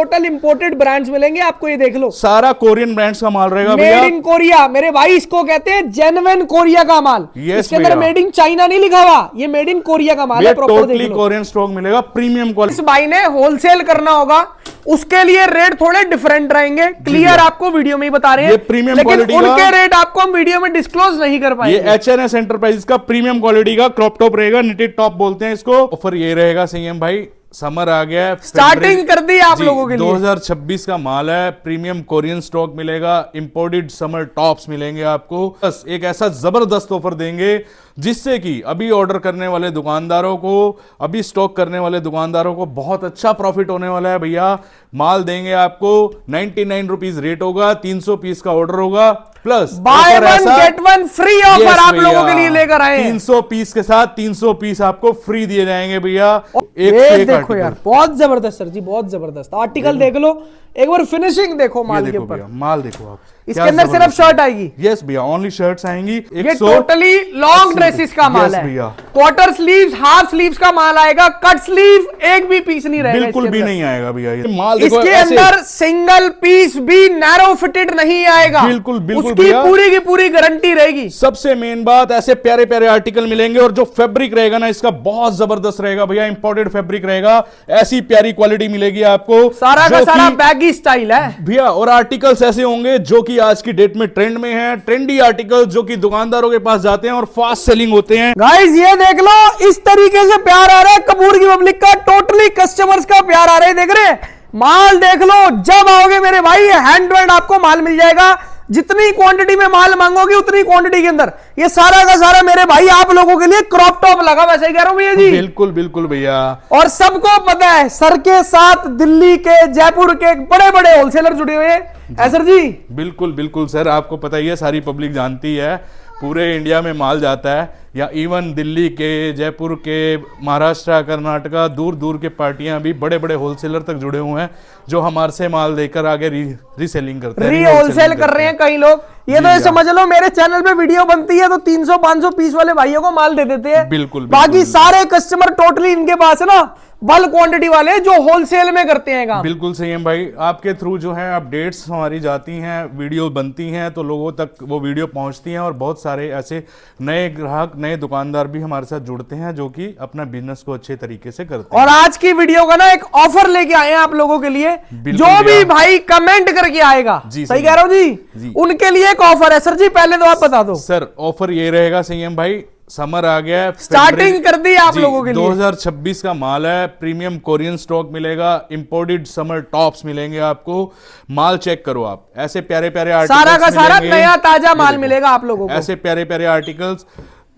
Total imported brands मिलेंगे आपको, ये देख लो सारा कोरियन ब्रांड्स का माल रहेगा भैया। मेड इन कोरिया मेरे भाई, इसको कहते हैं जेन्युइन कोरिया का माल। इसके अंदर मेड इन चाइना नहीं लिखा हुआ, ये मेड इन कोरिया का माल है। टोटली कोरियन स्टॉक मिलेगा, प्रीमियम क्वालिटी। इस भाई ने होलसेल करना होगा, उसके लिए रेट थोड़े डिफरेंट रहेंगे, क्लियर आपको वीडियो में ही बता रहे हैं। ये प्रीमियम लेकिन उनके रेट आपको हम वीडियो में डिस्क्लोज नहीं कर पाएंगे। ये एचएनएस एंटरप्राइजेस का प्रीमियम क्वालिटी का क्रॉप टॉप रहेगा, निटेड टॉप बोलते हैं इसको। ऑफर ये रहेगा सीएम भाई, समर आ गया है, स्टार्टिंग कर दी आप लोगों के लिए। 2026 का माल है, प्रीमियम कोरियन स्टॉक मिलेगा, इंपोर्टेड समर टॉप्स मिलेंगे आपको। बस एक ऐसा जबरदस्त ऑफर देंगे जिससे कि अभी ऑर्डर करने वाले दुकानदारों को, अभी स्टॉक करने वाले दुकानदारों को बहुत अच्छा प्रॉफिट होने वाला है भैया। माल देंगे आपको 99 रुपीज रेट होगा, 300 पीस का ऑर्डर होगा, plus by one get one free offer आप लोगों के लिए लेकर आए। 300 पीस के साथ 300 पीस आपको फ्री दिए जाएंगे भैया। एक देखो यार, बहुत जबरदस्त सर जी, बहुत जबरदस्त आर्टिकल देख लो, एक बार फिनिशिंग देखो माल के ऊपर। माल देखो आप, इसके अंदर सिर्फ शर्ट आएगी। यस भैया, ओनली शर्ट्स आएंगी। ये टोटली लॉन्ग ड्रेसेस का माल है भैया। क्वार्टर स्लीव्स, हाफ स्लीव्स का माल आएगा, कट स्लीव एक भी पीस नहीं रहेगा, बिल्कुल भी नहीं आएगा भैया। ये माल देखो, इसके अंदर सिंगल पीस भी नैरो फिटेड नहीं आएगा, बिल्कुल बिल्कुल उसकी पूरी की पूरी गारंटी रहेगी। सबसे मेन बात, ऐसे प्यारे प्यारे आर्टिकल मिलेंगे, और जो फैब्रिक रहेगा ना इसका बहुत जबरदस्त रहेगा भैया, इंपोर्टेड फैब्रिक रहेगा, ऐसी प्यारी क्वालिटी मिलेगी आपको। सारा का सारा बैगी स्टाइल है भैया, और आर्टिकल्स ऐसे होंगे जो कि आज की डेट में ट्रेंड में है, ट्रेंडी आर्टिकल जो कि दुकानदारों के पास जाते हैं और फास्ट सेलिंग होते हैं। गाइस ये देख लो, इस तरीके से प्यार आ रहा है कपूर की पब्लिक का, टोटली कस्टमर्स का प्यार आ रहा है, देख रहे हैं माल देख लो। जब आओगे मेरे भाई, हैंड टू हैंड आपको माल मिल जाएगा, जितनी क्वांटिटी में माल मांगोगे उतनी क्वांटिटी के अंदर ये सारा का सारा मेरे भाई आप लोगों के लिए क्रॉप टॉप लगा, वैसे ही कह रहा हूं भैया जी। बिल्कुल बिल्कुल भैया, और सबको पता है सर के साथ दिल्ली के, जयपुर के बड़े बड़े होलसेलर जुड़े हुए हैं सर जी। बिल्कुल बिल्कुल सर, आपको पता ही है, सारी पब्लिक जानती है, पूरे इंडिया में माल जाता है, या इवन दिल्ली के, जयपुर के, महाराष्ट्र, कर्नाटका, दूर दूर के पार्टियां भी बड़े बड़े होलसेलर तक जुड़े हुए हैं, जो हमारे से माल देकर आगे रीसेलिंग करते हैं, होलसेल कर रहे हैं कई लोग। ये तो ये समझ लो, मेरे चैनल पे वीडियो बनती है तो 300-500 पीस वाले भाइयों को माल दे देते हैं। बिल्कुल, बाकी सारे कस्टमर टोटली इनके पास है ना, बल्क क्वांटिटी वाले जो होलसेल में करते हैं काम। बिल्कुल सही है भाई, आपके थ्रू जो है अपडेट्स हमारी जाती हैं, वीडियो बनती हैं, तो लोगों तक वो वीडियो पहुंचती हैं, और बहुत सारे ऐसे नए ग्राहक, नए दुकानदार भी हमारे साथ जुड़ते हैं जो कि अपना बिजनेस को अच्छे तरीके से करते हैं। और आज की वीडियो का ना एक ऑफर लेके आए हैं आप लोगों के लिए, जो भी भाई कमेंट करके आएगा, सही कह रहा हूं जी, उनके लिए एक ऑफर है। सर जी पहले तो आप बता दो। सर ऑफर ये रहेगा सीएम भाई, समर आ गया है, स्टार्टिंग कर दी आप लोगों के लिए। 2026 का माल है, प्रीमियम कोरियन स्टॉक मिलेगा, इंपोर्टेड समर टॉप्स मिलेंगे आपको। माल चेक करो आप, ऐसे प्यारे प्यारे आर्टिकल्स, सारा का सारा नया ताजा माल मिलेगा आप लोगों को, ऐसे प्यारे प्यारे आर्टिकल्स।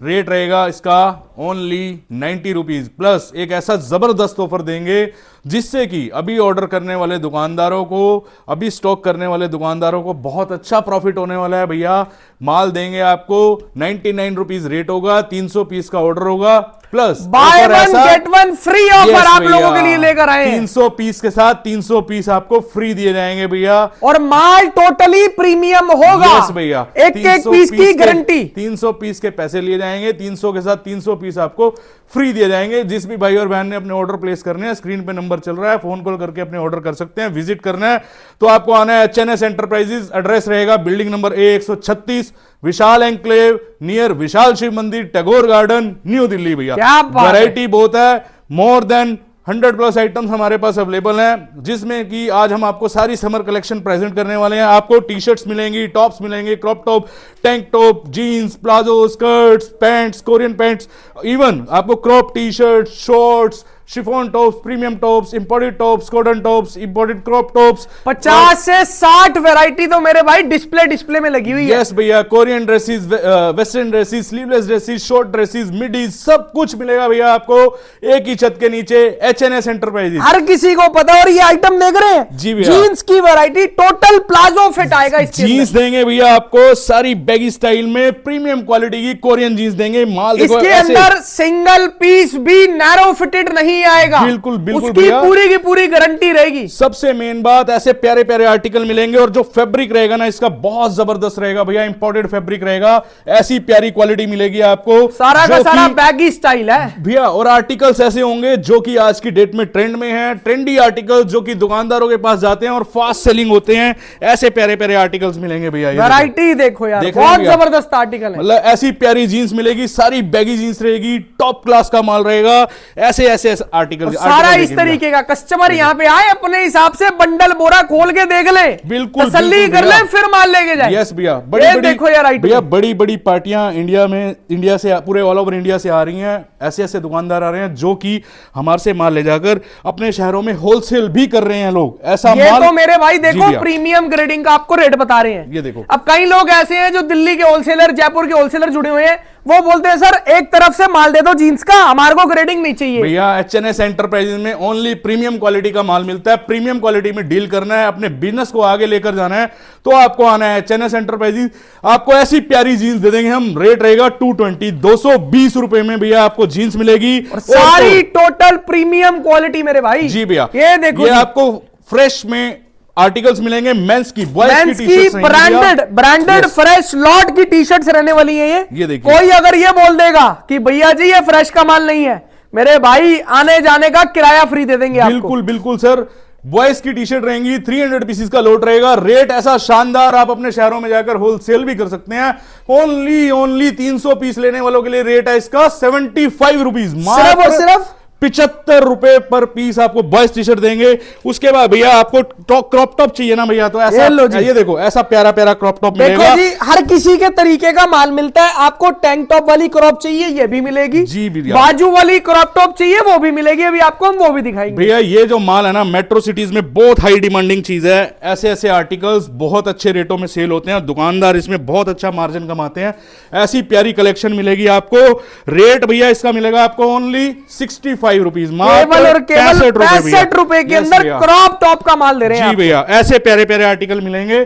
रेट रहेगा इसका ओनली 90 रुपीज, प्लस एक ऐसा जबरदस्त ऑफर देंगे जिससे कि अभी ऑर्डर करने वाले दुकानदारों को, अभी स्टॉक करने वाले दुकानदारों को बहुत अच्छा प्रॉफिट होने वाला है भैया। माल देंगे आपको 99 रुपीज रेट होगा, 300 पीस का ऑर्डर होगा, plus by one get one free offer आप लोगों के लिए लेकर आए। 300 पीस के साथ 300 पीस आपको फ्री दिए जाएंगे भैया, और माल टोटली प्रीमियम होगा। यस भैया, एक एक पीस की गारंटी, 300 पीस के पैसे लिए जाएंगे, 300 के साथ 300 पीस आपको फ्री दिए जाएंगे। जिस भी भाई और बहन ने अपने ऑर्डर प्लेस करने हैं, स्क्रीन पे नंबर चल रहा है, फोन कॉल करके अपने ऑर्डर कर सकते हैं। विजिट करना है तो आपको आना है एचएनएस एंटरप्राइजेस, एड्रेस रहेगा बिल्डिंग नंबर A136, विशाल एंक्लेव, नियर विशाल शिव मंदिर, टैगोर गार्डन, न्यू दिल्ली भैया। वैरायटी बहुत है, मोर देन 100+ आइटम्स हमारे पास अवेलेबल हैं, जिसमें कि आज हम आपको सारी समर कलेक्शन प्रेजेंट करने वाले हैं। आपको टी शर्ट्स मिलेंगी, टॉप्स मिलेंगे, crop top, tank top, jeans, palazzo, skirts, pants, Korean pants, even आपको crop T shirt, shorts, chiffon tops, premium tops, imported tops, cotton tops, imported crop tops, 50 से 60 variety तो मेरे भाई डिस्प्ले में लगी हुई है। यस भैया, Korean dresses, western dresses, sleeveless dresses, short dresses, midis, सब कुछ मिलेगा भैया आपको एक ही छत के नीचे, एचएनएस एंटरप्राइजेस। हर किसी को पता, और ये आइटम देख रहे हैं जी भैया, जीन्स की वैरायटी, टोटल प्लाजो फिट आएगा इसके जीन्स देंगे भैया आपको सारी बैगी स्टाइल में, प्रीमियम क्वालिटी की कोरियन जीन्स देंगे। माल इसके अंदर सिंगल पीस भी नैरो फिटेड नहीं नहीं आएगा। बिल्कुल बिल्कुल उसकी भैया, पूरी की पूरी गारंटी रहेगी। सबसे मेन बात, ऐसे प्यारे प्यारे आर्टिकल मिलेंगे और जो फैब्रिक रहेगा ना इसका बहुत जबरदस्त रहेगा भैया, इंपोर्टेड फैब्रिक रहेगा, ऐसी प्यारी क्वालिटी मिलेगी आपको, सारा का सारा बैगी स्टाइल है भैया। और आर्टिकल्स ऐसे होंगे जो कि आज की डेट में ट्रेंड में है, ट्रेंडी आर्टिकल जो कि दुकानदारों के पास जाते हैं और फास्ट सेलिंग होते हैं, ऐसे प्यारे प्यारे आर्टिकल्स मिलेंगे भैया। वैरायटी देखो यार, बहुत जबरदस्त आर्टिकल है। मतलब ऐसी प्यारी जीन्स मिलेगी, सारी बैगी जीन्स रहेगी, टॉप क्लास का माल रहेगा, ऐसे ऐसे आर्टिकल सारा इस तरीके का। कस्टमर यहाँ पे आए, अपने हिसाब से बंडल बोरा खोल के देख ले, बिल्कुल तसल्ली कर ले, फिर माल लेके जाए। यस भैया, देखो यार भैया बड़ी बड़ी पार्टियां इंडिया से पूरे ऑल ओवर इंडिया से आ रही हैं, ऐसे ऐसे दुकानदार आ रहे हैं जो कि हमारे से माल ले जाकर अपने शहरों में होलसेल भी कर रहे हैं लोग। ऐसा ये माल तो मेरे भाई देखो प्रीमियम ग्रेडिंग का आपको रेट बता रहे हैं। ये देखो, अब कई लोग ऐसे हैं जो दिल्ली के होलसेलर, जयपुर के होलसेलर जुड़े हुए हैं, वो बोलते हैं सर एक तरफ से माल दे दो जींस का, हमारे को ग्रेडिंग नहीं चाहिए। भैया एचएनएस एंटरप्राइजेज में ओनली प्रीमियम क्वालिटी का माल मिलता है। प्रीमियम क्वालिटी में डील करना है, अपने बिजनेस को आगे लेकर जाना है तो आपको आना है एचएनएस एंटरप्राइजेज। आपको ऐसी प्यारी जींस दे देंगे हम, रेट रहेगा 220, 220 रुपए में भैया आपको जींस मिलेगी, और सारी टोटल प्रीमियम क्वालिटी मेरे भाई। जी भैया, ये देखो, ये आपको फ्रेश में आर्टिकल्स मिलेंगे, मेंस की, मेंस की ब्रांडेड फ्रेश लॉट की टी शर्ट्स रहने वाली है ये देखिए। कोई अगर ये बोल देगा कि भैया जी ये फ्रेश का माल नहीं है, मेरे भाई आने जाने का किराया फ्री दे देंगे आपको। बिल्कुल बिल्कुल सर, बॉयज की टी शर्ट रहेंगी, 300 पीसेस का लोट रहेगा, रेट ऐसा शानदार, आप अपने शहरों में जाकर होलसेल भी कर सकते हैं। ओनली 300 पीस लेने वालों के लिए रेट है इसका 75 रुपीज, सिर्फ और सिर्फ 75 रुपए पर पीस आपको बॉयज टी शर्ट देंगे। उसके बाद भैया आपको क्रॉप टॉप चाहिए ना भैया, तो ऐसा ये देखो, ऐसा प्यारा प्यारा क्रॉप टॉप मिलेगा। देखो जी, हर किसी के तरीके का माल मिलता है। आपको टैंक टॉप वाली क्रॉप चाहिए, ये भी मिलेगी जी भैया। बाजू वाली क्रॉप टॉप चाहिए, वो भी मिलेगी। अभी आपको हम वो भी दिखाएंगे भैया। ये जो माल है ना, मेट्रो सिटीज में बहुत हाई डिमांडिंग चीज है। ऐसे ऐसे आर्टिकल्स बहुत अच्छे रेटों में सेल होते हैं, दुकानदार इसमें बहुत अच्छा मार्जिन कमाते हैं। ऐसी प्यारी कलेक्शन मिलेगी आपको। रेट भैया इसका मिलेगा आपको ओनली 65 रुपीज, केवल और केवल 65 रुपए के अंदर क्रॉप टॉप का माल दे रहे हैं जी भैया। ऐसे प्यारे प्यारे आर्टिकल मिलेंगे,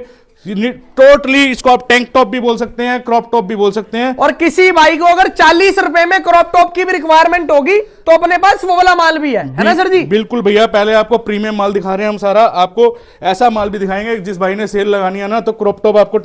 टोटली इसको आप टैंक टॉप भी बोल सकते हैं, क्रॉप टॉप भी बोल सकते हैं। और किसी भाई को अगर 40 रुपए में क्रॉप टॉप की भी रिक्वायरमेंट होगी तो अपने पास वो वाला माल भी है ना सर जी? बिल्कुल भैया, पहले आपको प्रीमियम माल दिखा रहे हैं हम सारा, आपको ऐसा माल भी दिखाएंगे। जिस भाई ने सेल लगानी है ना, तो क्रॉप टॉप आपको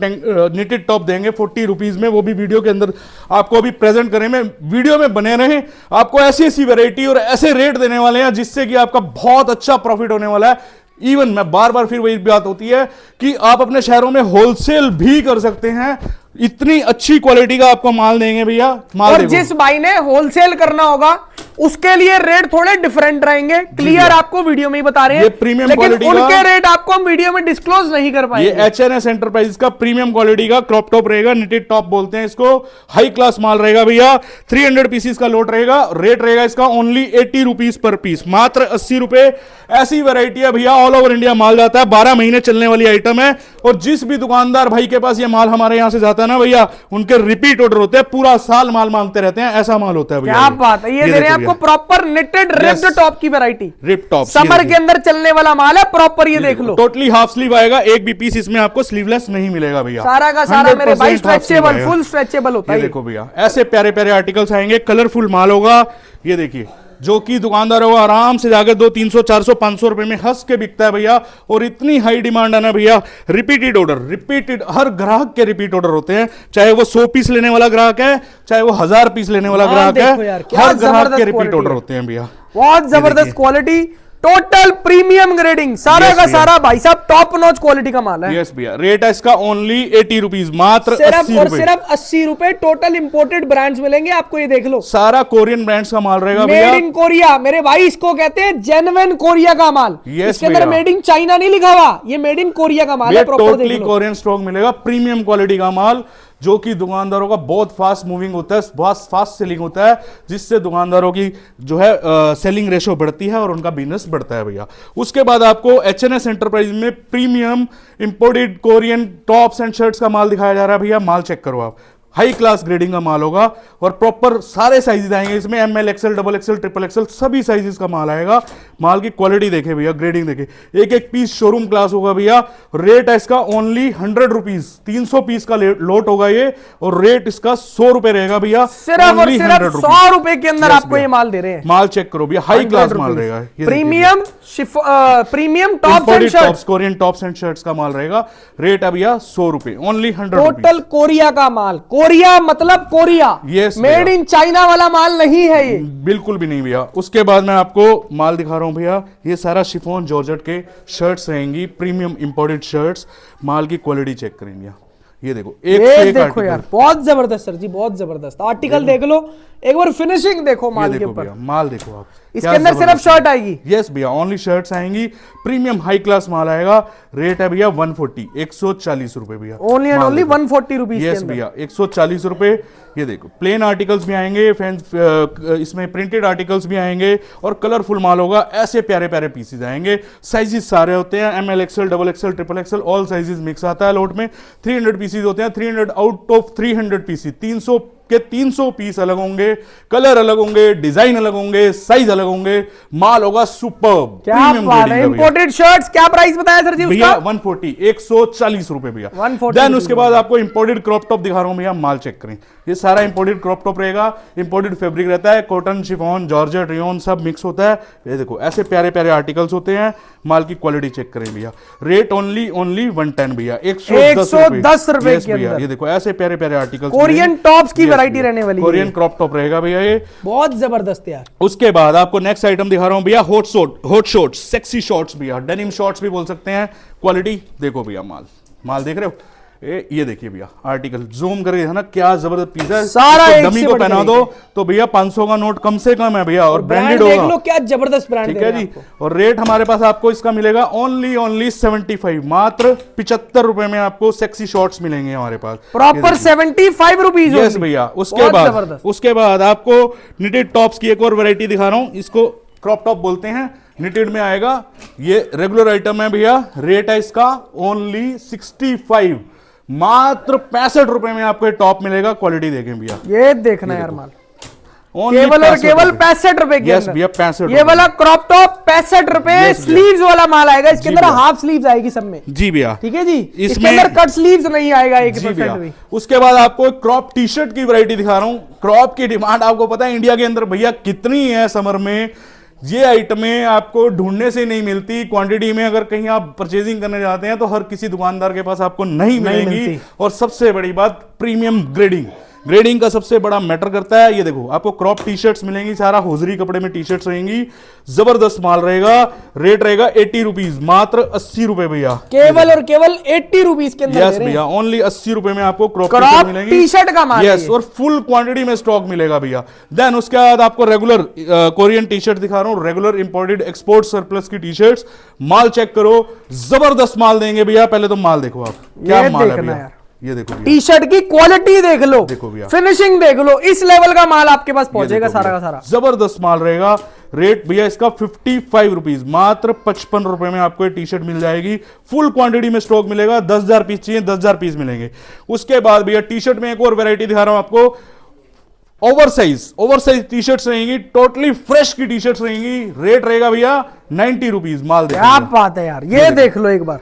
निटेड टॉप देंगे 40 रुपीज में, वो भी वीडियो के अंदर आपको अभी प्रेजेंट करें। में वीडियो में बने रहे, आपको ऐसी ऐसी वैरायटी और ऐसे रेट देने वाले हैं जिससे कि आपका बहुत अच्छा प्रॉफिट होने वाला है। इवन मैं बार बार फिर वही बात होती है कि आप अपने शहरों में होलसेल भी कर सकते हैं, इतनी अच्छी क्वालिटी का आपको माल देंगे भैया। माल और जिस भाई ने होलसेल करना होगा उसके लिए रेट थोड़े डिफरेंट रहेंगे, क्लियर आपको वीडियो में ही बता रहे हैं। ये प्रीमियम लेकिन क्वालिटी उनके रेट आपको हम वीडियो में डिस्क्लोज नहीं कर पाएंगे। ये एचएनएस एंटरप्राइजेस का प्रीमियम क्वालिटी का क्रॉप टॉप रहेगा, निटेड टॉप बोलते हैं इसको, हाई क्लास माल रहेगा भैया। 300 पीसेस का लोट रहेगा, रेट रहेगा इसका ओनली 80 रुपीज पर पीस, मात्र 80 रुपए। ऐसी वैरायटी है भैया, ऑल ओवर इंडिया माल जाता है, 12 महीने चलने वाली आइटम है। और जिस भी दुकानदार भाई के पास ये माल हमारे यहां से जाता है ना भैया, उनके रिपीट ऑर्डर होते हैं, पूरा साल माल मांगते रहते हैं, ऐसा माल होता है भैया। क्या बात है, ये दे रहे हैं आपको प्रॉपर निटेड रिप्ड टॉप की वैरायटी, रिप टॉप, समर के अंदर चलने वाला माल है प्रॉपर। ये देख लो, टोटली हाफ स्लीव आएगा, एक भी पीस इसमें आपको स्लीवलेस नहीं मिलेगा भैया। सारा का सारा मेरे भाई स्ट्रेचेबल, फुल स्ट्रेचेबल होता है। देखो भैया, ऐसे प्यारे प्यारे आर्टिकल्स आएंगे, कलरफुल माल होगा। ये देखिए, जो कि दुकानदार होगा आराम से जाकर 200, 300, 400, 500 रुपए में हंस के बिकता है भैया। और इतनी हाई डिमांड है ना भैया, रिपीटेड ऑर्डर, रिपीटेड, हर ग्राहक के रिपीट ऑर्डर होते हैं, चाहे वो 100 पीस लेने वाला ग्राहक है, चाहे वो 1000 पीस लेने वाला ग्राहक है, हर ग्राहक के रिपीट ऑर्डर होते हैं भैया। बहुत जबरदस्त क्वालिटी, टोटल प्रीमियम ग्रेडिंग, सारा का सारा भाई साहब टॉप नॉच क्वालिटी का माल है। यस भैया, रेट है इसका ओनली 80 रुपीज, मात्र सिर्फ 80 और रुपए, सिर्फ 80 रुपए। टोटल इंपोर्टेड ब्रांड्स मिलेंगे आपको, ये देख लो, सारा कोरियन ब्रांड्स का माल रहेगा भैया। मेड इन कोरिया, मेरे भाई इसको कहते हैं जेन्युइन कोरिया का माल। इसके अंदर मेड इन चाइना नहीं लिखा हुआ, ये मेड इन कोरिया का माल है, टोटली कोरियन स्टॉक मिलेगा, प्रीमियम क्वालिटी का माल, जो कि दुकानदारों का बहुत फास्ट मूविंग होता है, बहुत फास्ट सेलिंग होता है, जिससे दुकानदारों की जो है सेलिंग रेशो बढ़ती है और उनका बिजनेस बढ़ता है भैया। उसके बाद आपको एचएनएस एंटरप्राइज में premium imported Korean tops and shirts का माल दिखाया जा रहा है भैया। माल चेक करो आप, हाई क्लास ग्रेडिंग का माल होगा और प्रॉपर सारे साइजेस आएंगे इसमें, ML, XL, double XL, triple XL, सभी साइजेस का माल आएगा। माल की क्वालिटी देखे भैया, ग्रेडिंग देखे, एक एक पीस शोरूम क्लास होगा भैया। रेट है इसका ओनली 100 रुपीज, 300 पीस का लोट होगा ये, और रेट इसका 100 रुपए रहेगा भैया, सिर्फ और सिर्फ 100 रुपए के अंदर आपको ये माल दे रहे हैं। माल चेक करो भैया, हाई क्लास माल रहेगा, premium premium tops and shirts, Korean tops and shirts का माल रहेगा। रेट है भैया 100 रुपए, ओनली 100 टोटल कोरिया का माल, कोरिया मतलब Korea, Yes, made in China वाला माल नहीं है ये, बिल्कुल भी नहीं भैया। उसके बाद मैं आपको माल दिखा रहा हूं भैया, ये सारा शिफॉन जॉर्जेट के शर्ट्स रहेंगी, प्रीमियम इंपोर्टेड शर्ट्स। माल की क्वालिटी चेक करेंगे भैया, ये देखो, एक से एक देखो यार, बहुत जबरदस्त सर जी, बहुत जबरदस्त आर्टिकल देख लो, एक बार फिनिशिंग देखो माल के ऊपर, माल देखो आप, इसके अंदर सिर्फ शर्ट आएगी। यस भैया, ओनली शर्ट्स आएंगी, प्रीमियम हाई क्लास माल आएगा। रेट है भैया 140, 140 रुपए भैया, only and only 140 rupees. Yes भैया, 140 रुपए। ये देखो, प्लेन आर्टिकल्स भी आएंगे, इसमें प्रिंटेड आर्टिकल्स भी आएंगे और कलरफुल माल होगा। ऐसे प्यारे प्यारे पीसेज आएंगे, साइजेस सारे होते हैं, ML, XL, double XL, triple XL, all sizes mix आता है लोट में। 300 पीसेज होते हैं, 300 आउट ऑफ 300 पीसेज, 300 के 300 पीस अलग होंगे, कलर अलग होंगे, डिजाइन अलग होंगे, साइज अलग होंगे, माल होगा सुपर्ब। क्या बात है, इंपोर्टेड शर्ट्स क्या प्राइस बताया सर जी भैया? उसका 140, 140 रुपए भैया। 140। देन उसके बाद आपको इंपोर्टेड क्रॉप टॉप दिखा रहा हूं भैया, माल चेक करें, ये सारा इंपोर्टेड क्रॉप टॉप रहेगा, इंपोर्टेड फैब्रिक रहता है, कॉटन, शिफॉन, जॉर्जेट, रेयन सब मिक्स होता है। ये देखो, ऐसे प्यारे प्यारे आर्टिकल्स होते हैं। माल की क्वालिटी चेक करें भैया, रेट ओनली 110 भैया, 110 रुपए के अंदर। ये देखो, ऐसे प्यारे प्यारे आर्टिकल्स, कोरियन टॉप्स की वैरायटी रहने वाली है, कोरियन क्रॉप टॉप रहेगा भैया, ये बहुत जबरदस्त यार। उसके बाद आपको नेक्स्ट आइटम दिखा रहा हूं भैया, हॉट शॉर्ट्स, सेक्सी शॉर्ट्स भैया, डेनिम शॉर्ट्स भी बोल सकते हैं। क्वालिटी देखो भैया, माल देख रहे हो, ये देखिए भैया, आर्टिकल जूम करके है ना, क्या जबरदस्त पीस है, सारा डमी को पहना दो तो भैया 500 का नोट कम से कम है भैया, और ब्रांडेड होगा। देख लो क्या जबरदस्त ब्रांड, ठीक है जी। और रेट हमारे पास आपको इसका मिलेगा ओनली 75, मात्र 75 रुपए में आपको सेक्सी शॉर्ट्स मिलेंगे हमारे पास, प्रॉपर 75 रुपीज। यस भैया। उसके बाद आपको निटेड टॉप्स की एक और वैरायटी दिखा रहा हूं, इसको क्रॉप टॉप बोलते हैं, निटेड में आएगा, ये रेगुलर आइटम है भैया। रेट है इसका ओनली 65, मात्र 65 रुपए में आपको टॉप मिलेगा। क्वालिटी देखें भैया, ये देखना यार माल, केवल और केवल 65 रुपए के यस भैया, 65। ये वाला क्रॉप टॉप 65 रुपए, स्लीव्स वाला माल आएगा, इसके अंदर हाफ स्लीव्स आएगी सब में। जी भैया, ठीक है जी, इसके अंदर कट स्लीव्स नहीं आएगा 1% भी। उसके बाद आपको क्रॉप टी शर्ट की वैरायटी दिखा रहा हूं। क्रॉप की डिमांड आपको पता है इंडिया के अंदर भैया कितनी है समर में, ये आइटमें आपको ढूंढने से नहीं मिलती। क्वांटिटी में अगर कहीं आप परचेजिंग करने जाते हैं तो हर किसी दुकानदार के पास आपको नहीं मिलेंगी। और सबसे बड़ी बात, प्रीमियम ग्रेडिंग का सबसे बड़ा मैटर करता है। ये देखो, आपको क्रॉप टी शर्ट्स मिलेंगी, सारा होजरी कपड़े में टी शर्ट्स रहेंगी, जबरदस्त माल रहेगा। रेट रहेगा 80 रुपीज, मात्र 80 रुपए भैया, केवल और केवल 80 रुपीज के अंदर। यस भैया, ओनली 80 रुपए में आपको क्रॉप टी शर्ट का माल, यस, और फुल क्वांटिटी में स्टॉक मिलेगा भैया। देन उसके बाद आपको रेगुलर कोरियन टी शर्ट दिखा रहा हूं, रेगुलर इंपोर्टेड एक्सपोर्ट सरप्लस की टी शर्ट्स। माल चेक करो, जबरदस्त माल देंगे भैया। पहले तो माल देखो आप, क्या माल है भैया, ये देखो टी शर्ट की क्वालिटी देख लो, देखो भैया, फिनिशिंग देख लो, इस लेवल का माल आपके पास पहुंचेगा सारा का सारा, जबरदस्त माल रहेगा। रेट भैया इसका 55 रुपीज, मात्र 55 रुपए में आपको टी शर्ट मिल जाएगी। फुल क्वांटिटी में स्टॉक मिलेगा, 10,000 पीस चाहिए 10,000 पीस मिलेंगे। उसके बाद भैया टी शर्ट में एक और वैरायटी दिखा रहा हूं आपको, ओवरसाइज टी शर्ट्स रहेंगी, टोटली फ्रेश की टी शर्ट्स रहेंगी। रेट रहेगा भैया 90 रुपीज। माल देखो, क्या बात है यार, ये देख लो एक बार,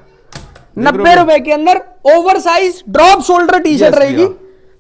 90 रुपए के अंदर oversize drop shoulder T shirt रहेगी,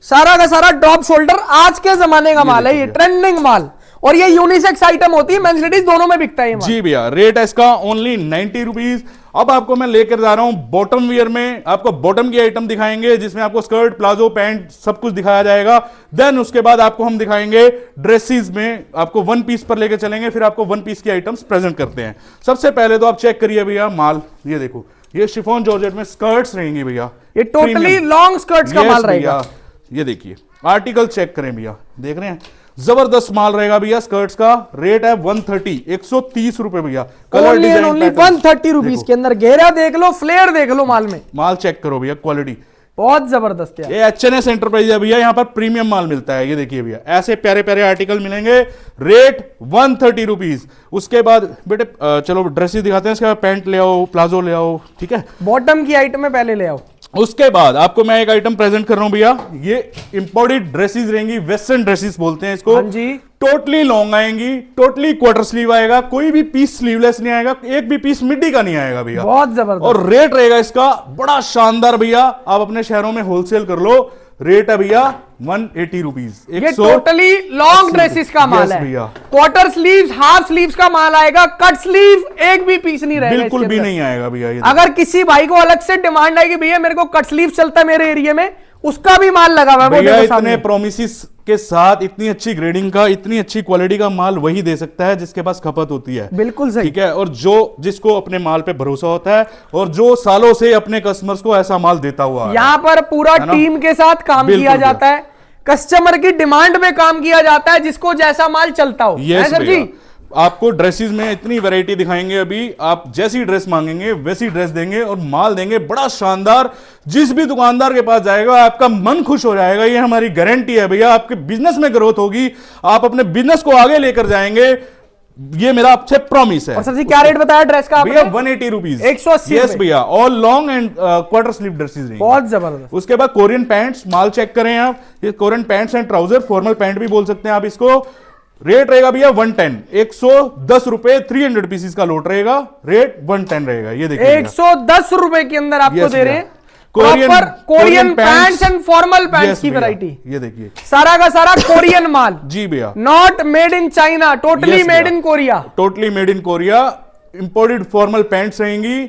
सारा का सारा ड्रॉप शोल्डर। आज के जमाने का माल है ये, ट्रेंडिंग माल, और ये यूनिसेक्स आइटम होती है, मेंस लेडीज दोनों में बिकता है जी भैया। रेट है इसका ओनली 90 रुपीज। अब आपको मैं लेकर जा रहा हूं बॉटम वियर में, आपको बॉटम की आइटम दिखाएंगे जिसमें आपको स्कर्ट, प्लाजो, पैंट सब कुछ दिखाया जाएगा। देन उसके बाद आपको हम दिखाएंगे ड्रेसेस में, आपको वन पीस पर लेकर चलेंगे, फिर आपको वन पीस की आइटम्स प्रेजेंट करते हैं। सबसे पहले तो आप चेक करिए भैया माल, ये देखो, ये शिफॉन जॉर्जेट में स्कर्ट्स रहेंगी भैया, ये टोटली लॉन्ग स्कर्ट्स का माल रहेगा। ये देखिए, आर्टिकल चेक करें भैया, देख रहे हैं, जबरदस्त माल रहेगा भैया स्कर्ट्स का। रेट है 130, 130 रुपए भैया। कलर डिजाइन ओनली 130 रुपीज के अंदर, घेरा देख लो, फ्लेयर देख लो माल में, माल चेक करो भैया, क्वालिटी बहुत जबरदस्त है। ये एचएनएस एंटरप्राइज है भैया, यहाँ पर प्रीमियम माल मिलता है। ये देखिए भैया, ऐसे प्यारे प्यारे आर्टिकल मिलेंगे। Rate 130 rupees. उसके बाद बेटे चलो ड्रेसेस दिखाते हैं, इसके बाद पैंट ले आओ, प्लाजो ले आओ, ठीक है। बॉटम की आइटम में पहले ले आओ। उसके बाद आपको मैं एक आइटम प्रेजेंट कर रहा हूं भैया, ये इंपोर्टेड ड्रेसेस रहेंगी, वेस्टर्न ड्रेसेस बोलते हैं इसको। हाँ जी। टोटली लॉन्ग आएंगी, टोटली क्वार्टर स्लीव आएगा, कोई भी पीस स्लीवलेस नहीं आएगा, एक भी पीस मिड्डी का नहीं आएगा भैया। बहुत जबरदस्त। और रेट रहेगा इसका बड़ा शानदार भैया, आप अपने शहरों में होलसेल कर लो, रेट है भैया 180 रुपीज। ये टोटली लॉन्ग ड्रेसेस का माल है भैया। क्वार्टर स्लीव्स, हाफ स्लीव्स का माल आएगा, कट स्लीव एक भी पीस नहीं रहेगा, बिल्कुल भी नहीं आएगा भैया। अगर किसी भाई को अलग से डिमांड आएगी भैया मेरे को कट स्लीव चलता है मेरे एरिया में, उसका भी माल लगा हुआ है भैया। इतने प्रोमिस के साथ इतनी अच्छी ग्रेडिंग का, इतनी अच्छी क्वालिटी का माल वही दे सकता है जिसके पास खपत होती है। बिल्कुल सही। ठीक है, और जो जिसको अपने माल पे भरोसा होता है और जो सालों से अपने कस्टमर्स को ऐसा माल देता हुआ, यहाँ पर पूरा टीम के साथ काम किया जाता है, कस्टमर की डिमांड में काम किया जाता है, जिसको जैसा माल चलता हो। सर जी, आपको ड्रेसेस में इतनी वैरायटी दिखाएंगे अभी, आप जैसी ड्रेस मांगेंगे वैसी ड्रेस देंगे और माल देंगे बड़ा शानदार। जिस भी दुकानदार के पास जाएगा आपका मन खुश हो जाएगा, ये हमारी गारंटी है भैया। आपके बिजनेस में ग्रोथ होगी, आप अपने बिजनेस को आगे लेकर जाएंगे, ये मेरा आपसे प्रॉमिस है। और सर जी क्या रेट बताया ड्रेस का भैया? 180 रुपीज, 180। यस भैया, all long and quarter sleeve dresses. बहुत जबरदस्त। उसके बाद कोरियन पैंट्स, माल चेक करें आप, ये Korean pants and trouser, formal pant भी बोल सकते हैं आप इसको। रेट रहेगा भैया 110, 110 रुपए, 300 पीसेस का लोट रहेगा, रेट 110 रहेगा। ये देखिए 110 रुपए के अंदर आपको दे रहे हैं Korean pants and formal pants की वैरायटी। ये देखिए सारा का सारा कोरियन माल। जी भैया, not made in China, totally made in Korea. Totally made in Korea. Imported formal pants रहेंगी,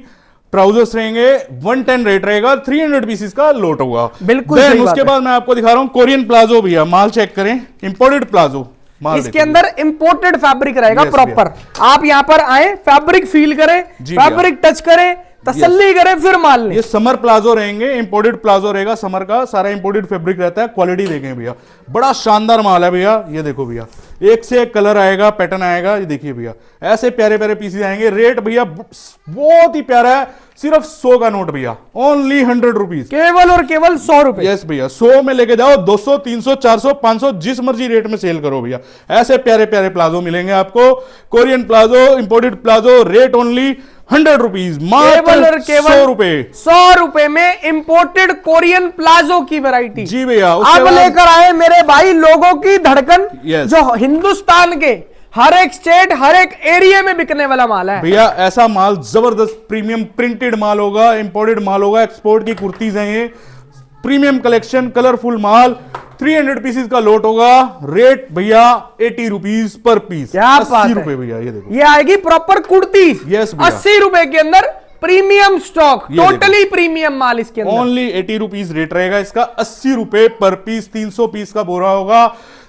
ट्राउजर्स रहेंगे, 110 रेट रहेगा, 300 पीसेस का लोट होगा। बिल्कुल। उसके बाद मैं आपको दिखा रहा हूं कोरियन प्लाजो भैया, माल चेक करें, इंपोर्टेड प्लाजो। इसके अंदर इंपोर्टेड फैब्रिक रहेगा प्रॉपर। आप यहां पर आए, फैब्रिक फील करें, फैब्रिक टच करें, तसल्ली करें, फिर माल लें। ये समर प्लाजो रहेंगे, इंपोर्टेड प्लाजो रहेगा, समर का सारा इंपोर्टेड फैब्रिक रहता है। क्वालिटी देखें भैया, बड़ा शानदार माल है भैया। ये देखो भैया, एक से एक कलर आएगा, पैटर्न आएगा। ये देखिए भैया, ऐसे प्यारे प्यारे पीसेस आएंगे। रेट भैया बहुत ही प्यारा है, सिर्फ 100 का नोट भैया, ओनली 100 रुपीज, केवल और केवल 100 रुपए। यस भैया, 100 में लेके जाओ, 200, 300, 400, 500, जिस मर्जी रेट में सेल करो भैया। ऐसे प्यारे प्यारे प्लाजो मिलेंगे आपको, Korean palazzo, imported palazzo, rate only 100 rupees, केवल 100 रुपए। 100 रुपए में इंपोर्टेड कोरियन प्लाजो की वैरायटी। जी भैया, आप लेकर आए मेरे भाई लोगों की धड़कन, yes। जो हिंदुस्तान के हर एक स्टेट, हर एक एरिया में बिकने वाला माल है भैया। ऐसा माल जबरदस्त प्रीमियम प्रिंटेड माल होगा, इंपोर्टेड माल होगा, एक्सपोर्ट की कुर्तीज हैं ये, प्रीमियम कलेक्शन, कलरफुल माल, 300 पीसेस का लोट होगा। रेट भैया 80 रुपीज पर पीस, 80 रुपए भैया। ये देखो, ये आएगी प्रॉपर कुर्ती, यस, 80 रुपए के अंदर प्रीमियम स्टॉक, टोटली प्रीमियम माल इसके अंदर। ओनली 80 रुपीज रेट रहेगा इसका, 80 रुपए पर पीस, 300 पीस का बोरा होगा।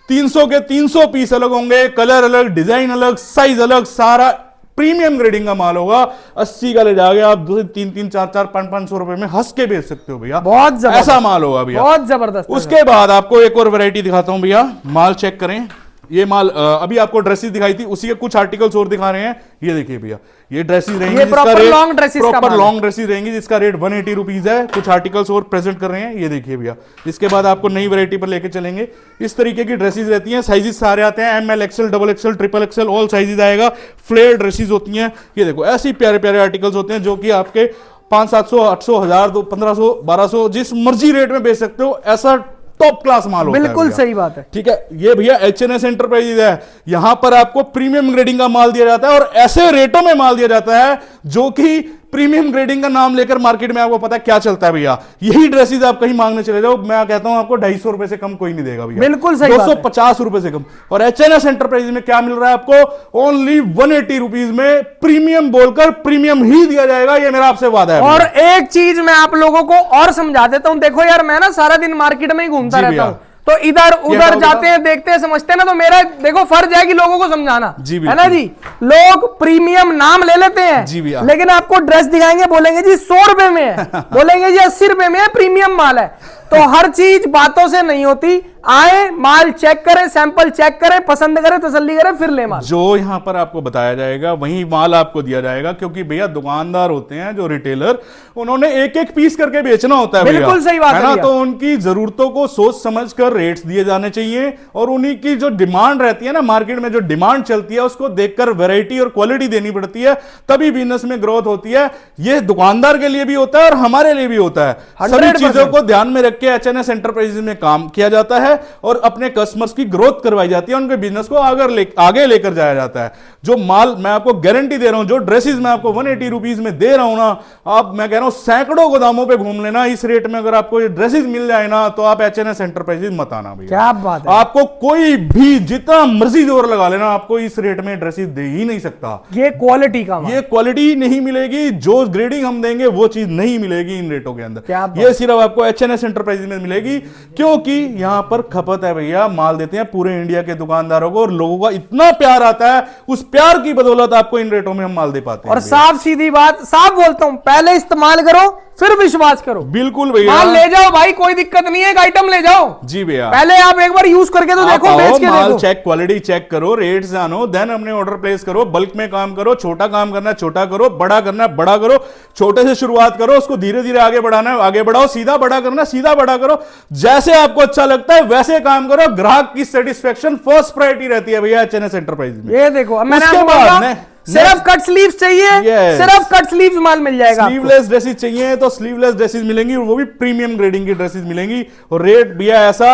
300 के 300 पीस अलग होंगे, कलर अलग, डिजाइन अलग, साइज अलग, सारा प्रीमियम ग्रेडिंग का माल होगा। 80 का ले जाओगे आप 300, 400, 500 रुपए में हंस के बेच सकते हो भैया। बहुत जबरदस्त, ऐसा माल होगा भैया, बहुत जबरदस्त। उसके बाद आपको एक और वैरायटी दिखाता हूं भैया, माल चेक करें। ये माल अभी आपको ड्रेसेस दिखाई थी, उसी के कुछ आर्टिकल्स और दिखा रहे हैं। ये देखिए भैया, ये ड्रेसेस रहेंगी, ये proper long dresses, proper long dresses रहेंगी, जिसका रेट 180 रुपीज है। कुछ आर्टिकल्स और प्रेजेंट कर रहे हैं, ये देखिए भैया। इसके बाद आपको नई वैरायटी पर लेके चलेंगे। इस तरीके की ड्रेसेस रहती हैं, साइजेस सारे आते हैं, ML, XL, XXL, XXL, all sizes आएगा। फ्लेयर ड्रेसेस होती हैं, ये देखो ऐसे प्यारे प्यारे आर्टिकल्स होते हैं, जो कि आपके 500, 700, 800, 1000, 1500, 1200 जिस मर्जी रेट में बेच सकते हो। ऐसा टॉप क्लास माल होता है। बिल्कुल सही बात है। ठीक है, ये भैया HNS एंटरप्राइजेज है, यहां पर आपको प्रीमियम ग्रेडिंग का माल दिया जाता है और ऐसे रेटों में माल दिया जाता है जो कि प्रीमियम ग्रेडिंग का नाम लेकर मार्केट में आपको पता है क्या चलता है भैया। यही ड्रेसेस आप कहीं मांगने चले जाओ, मैं कहता हूं आपको 250 रुपए से कम कोई नहीं देगा भैया। बिल्कुल सही, 250 रुपए से कम। और HNS एंटरप्राइजेज में क्या मिल रहा है आपको? ओनली 180 रुपीज में प्रीमियम बोलकर प्रीमियम ही दिया जाएगा, ये मेरा आपसे वादा है। और एक चीज मैं आप लोगों को और समझा देता हूं, देखो यार मैं ना सारा दिन मार्केट में ही घूमता रहता हूं, तो इधर उधर जाते हैं, देखते हैं, समझते हैं ना, तो मेरा देखो फर्ज है कि लोगों को समझाना, है ना जी। लोग प्रीमियम नाम ले लेते हैं, लेकिन आपको ड्रेस दिखाएंगे, बोलेंगे जी 100 रुपए में है, बोलेंगे जी 80 रुपए में है, प्रीमियम माल है। तो हर चीज बातों से नहीं होती। आए, माल चेक करें, सैंपल चेक करें, पसंद करें, तसल्ली करें, फिर ले माल। जो यहां पर आपको बताया जाएगा वही माल आपको दिया जाएगा, क्योंकि भैया दुकानदार होते हैं जो रिटेलर, उन्होंने एक एक पीस करके बेचना होता है। बिल्कुल सही बात है ना, भैया। तो उनकी जरूरतों को सोच समझ कर रेट्स दिए जाने चाहिए, और उन्हीं की जो डिमांड रहती है ना, मार्केट में जो डिमांड चलती है उसको देखकर वैरायटी और क्वालिटी देनी पड़ती है, तभी बिजनेस में ग्रोथ होती है। ये दुकानदार के लिए भी होता है और हमारे लिए भी होता है। सभी 100% चीजों को ध्यान में रख के एचएनएस एंटरप्राइजेज में काम किया जाता है और अपने कस्टमर्स की ग्रोथ करवाई जाती है, उनके बिजनेस को आगे लेकर जाया जाता है। जो माल मैं आपको गारंटी दे रहा हूं, जो ड्रेसेस मैं आपको 180 रुपीज में दे रहा हूं ना, आप मैं कह रहा हूं सैकड़ों गोदामों पे घूम लेना, इस रेट में अगर आपको ये ड्रेसेस मिल जाए ना, तो आप एचएनएस एंटरप्राइजेज मत आना भैया। क्या बात है। आपको कोई भी जितना मर्जी जोर लगा लेना, आपको इस रेट में ड्रेसेस दे ही नहीं सकता। ये क्वालिटी का माल। ये क्वालिटी नहीं मिलेगी, जो ग्रेडिंग हम देंगे वो चीज नहीं मिलेगी इन रेटों के क्या अंदर। बात। ये सिर्फ आपको एचएनएस एंटरप्राइजेज में मिलेगी, क्योंकि यहां पर खपत है भैया, माल देते हैं पूरे इंडिया के दुकानदारों को, और लोगों का इतना प्यार आता है, उस प्यार की बदौलत आपको इन रेटों में हम माल दे पाते हैं। और साफ सीधी बात, साफ बोलता हूं, पहले इस्तेमाल करो फिर विश्वास करो। बिल्कुल भैया, माल ले जाओ भाई, कोई दिक्कत नहीं है, एक आइटम ले जाओ। जी भैया, पहले आप एक बार यूज करके तो देखो, बेच के माल देखो। चेक, क्वालिटी चेक करो, रेट जानो, देन अपने ऑर्डर प्लेस करो। बल्क में काम करो, छोटा काम करना है छोटा करो, बड़ा करना है बड़ा करो, छोटे से शुरुआत करो, उसको धीरे धीरे आगे बढ़ाना है आगे बढ़ाओ, सीधा बड़ा करना है सीधा बड़ा करो, जैसे आपको अच्छा लगता है वैसे काम करो। ग्राहक की सेटिस्फेक्शन फर्स्ट प्रायोरिटी रहती है भैया एचएनएस एंटरप्राइज में। ये देखो, अब मैंने उसके आपको बाद बोला, सिर्फ कट स्लीव्स चाहिए, Yes. सिर्फ कट स्लीव्स माल मिल जाएगा। स्लीवलेस ड्रेसेस चाहिए तो स्लीवलेस ड्रेसेस मिलेंगी, और वो भी प्रीमियम ग्रेडिंग की ड्रेसेस मिलेंगी, और रेट भैया ऐसा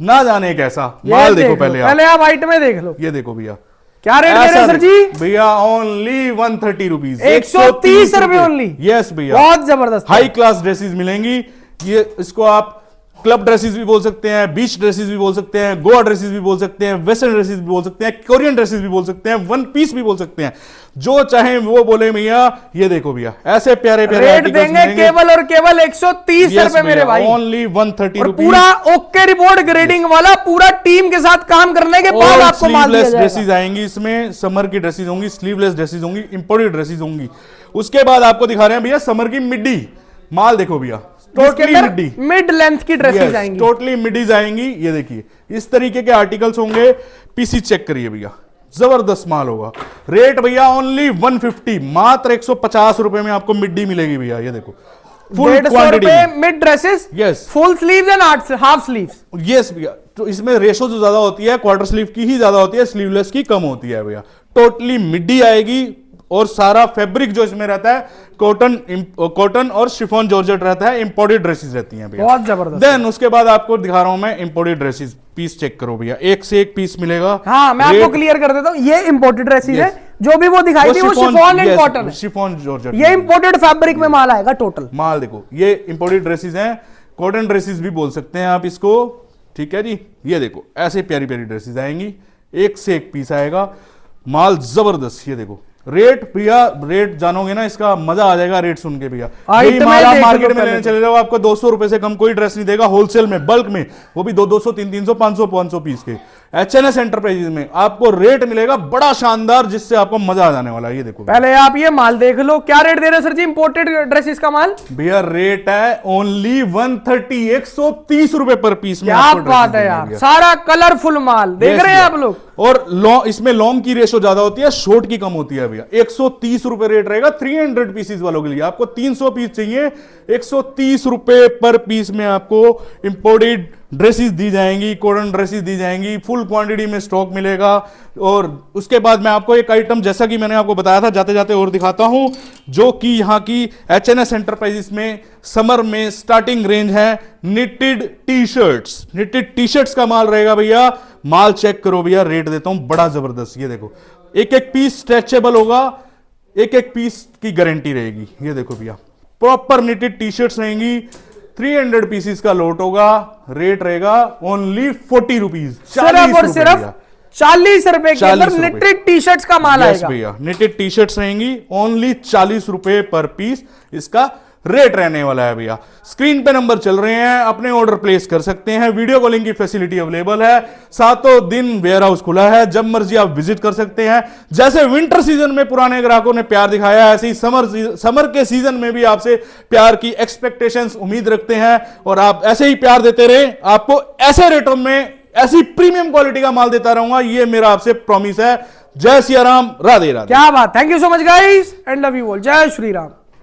ना जाने कैसा। माल देखो पहले आप आइटमें देख लो। ये देखो भैया, क्या रेट दे रहे हैं सर जी? भैया ओनली 130 रुपीज, 130 रुपए ओनली। यस भैया, बहुत जबरदस्त। हाई क्लास ड्रेसेस मिलेंगी। ये इसको आप क्लब ड्रेसेस भी बोल सकते हैं, बीच ड्रेसेस भी बोल सकते हैं, गोवा ड्रेसेस भी बोल सकते हैं, वेस्टर्न ड्रेसेस भी बोल सकते हैं, कोरियन ड्रेसेस भी बोल सकते हैं, वन पीस भी बोल सकते हैं, जो चाहे वो बोले भैया। ये देखो भैया, ऐसे प्यारे प्यारे रेट देंगे केवल और केवल 130 रुपए मेरे भाई, ओनली 130 रुपीज। पूरा ओके रिपोर्ट ग्रेडिंग वाला, पूरा टीम के साथ काम करने के बाद आपको माल दिया जाएगा। ड्रेसेस आएंगी इसमें, समर की ड्रेसेस होंगी, स्लीवलेस ड्रेसेस होंगी, इंपोर्टेड ड्रेसेस होंगी। उसके बाद आपको दिखा रहे हैं भैया समर की मिड्डी। माल देखो भैया, टोटली मिड्डी, मिड लेंथ की ड्रेसेस आएंगी, टोटली मिडीज आएंगी। ये देखिए, इस तरीके के आर्टिकल्स होंगे। पीसी चेक करिए भैया, जबरदस्त माल होगा। रेट भैया ओनली 150, मात्र 150 रुपए में आपको मिड्डी मिलेगी भैया। ये देखो, फुल 150 रुपए mid dresses, yes, full sleeves and half sleeves. Yes भैया। तो इसमें रेशो जो ज्यादा होती है, क्वार्टर स्लीव की ही ज्यादा होती है, स्लीवलेस की कम होती है भैया। टोटली मिड्डी आएगी, और सारा फैब्रिक जो इसमें रहता है कॉटन और शिफॉन जॉर्जेट रहता है, इंपोर्टेड ड्रेसेस रहती हैं भैया, बहुत जबरदस्त। देन उसके बाद आपको दिखा रहा हूं मैं इंपोर्टेड ड्रेसेस। पीस चेक करो भैया, एक से एक पीस मिलेगा। हाँ, मैं आपको क्लियर कर देता हूं, ये इंपोर्टेड ड्रेसेस है, जो भी वो दिखाई थी वो शिफॉन एंड कॉटन है, शिफॉन जॉर्जेट। ये इंपोर्टेड फैब्रिक में माल आएगा टोटल। माल देखो, ये इंपोर्टेड ड्रेसेस हैं, कॉटन ड्रेसेस भी बोल सकते हैं आप इसको, ठीक है जी। ये देखो, ऐसे प्यारी प्यारी ड्रेसेस आएंगी, एक से एक पीस आएगा, माल जबरदस्त। ये देखो रेट भैया, रेट जानोगे ना इसका मजा आ जाएगा रेट सुन के भैया। यही माल आप मार्केट में लेने चले जाओ, आपको 200 रुपए से कम कोई ड्रेस नहीं देगा, होलसेल में, बल्क में, वो भी 200, 300, 500 पीस के। एचएनएस एंटरप्राइजेज में आपको रेट मिलेगा बड़ा शानदार, जिससे आपको मजा आ जाने वाला है। ये देखो, पहले आप ये माल देख लो, क्या रेट दे रहे हैं सर जी इंपोर्टेड ड्रेसेस का माल? भैया रेट है ओनली 130, 130 रुपए पर पीस में। क्या बात है यार, सारा कलरफुल माल देख रहे हैं आप लोग। और इसमें लॉन्ग की रेशो ज्यादा होती है, शॉर्ट की कम होती है भैया। 130 रुपए रेट रहेगा 300 पीसेस वालों के लिए। आपको 300 पीस चाहिए, 130 रुपए पर पीस में आपको इंपोर्टेड ड्रेसेस दी जाएंगी, कॉटन ड्रेसेस दी जाएंगी, फुल क्वांटिटी में स्टॉक मिलेगा। और उसके बाद मैं आपको एक आइटम, जैसा कि मैंने आपको बताया था, जाते जाते और दिखाता हूं, जो कि यहां की एचएनएस एंटरप्राइजेस में समर में स्टार्टिंग रेंज है knitted T shirts. Knitted T shirts का माल रहेगा भैया। माल चेक करो भैया, रेट देता हूं बड़ा जबरदस्त। ये देखो, एक एक पीस स्ट्रेचेबल होगा, एक एक पीस की गारंटी रहेगी। ये देखो भैया, प्रॉपर निटेड टी शर्ट्स रहेंगी, 300 पीसेस का लोट होगा। रेट रहेगा ओनली 40 रुपीज, सिर्फ और सिर्फ 40 रुपए के अंदर निटेड टी शर्ट्स का माल आएगा भैया। निटेड टी शर्ट्स रहेंगी ओनली 40 रुपए पर पीस, इसका रेट रहने वाला है भैया। स्क्रीन पे नंबर चल रहे हैं, अपने ऑर्डर प्लेस कर सकते हैं, वीडियो कॉलिंग की फैसिलिटी अवेलेबल है, सातों दिन वेयर हाउस खुला है, जब मर्जी आप विजिट कर सकते हैं। जैसे विंटर सीजन में पुराने ग्राहकों ने प्यार दिखाया है, ऐसे ही समर के सीजन में भी आपसे प्यार की एक्सपेक्टेशंस उम्मीद रखते हैं, और आप ऐसे ही प्यार देते रहे, आपको ऐसे रेटों में ऐसी प्रीमियम क्वालिटी का माल देता रहूंगा, ये मेरा आपसे प्रॉमिस है। जय सिया राम, राधे राधे। क्या बात, thank you so much guys and love you all, जय श्री राम।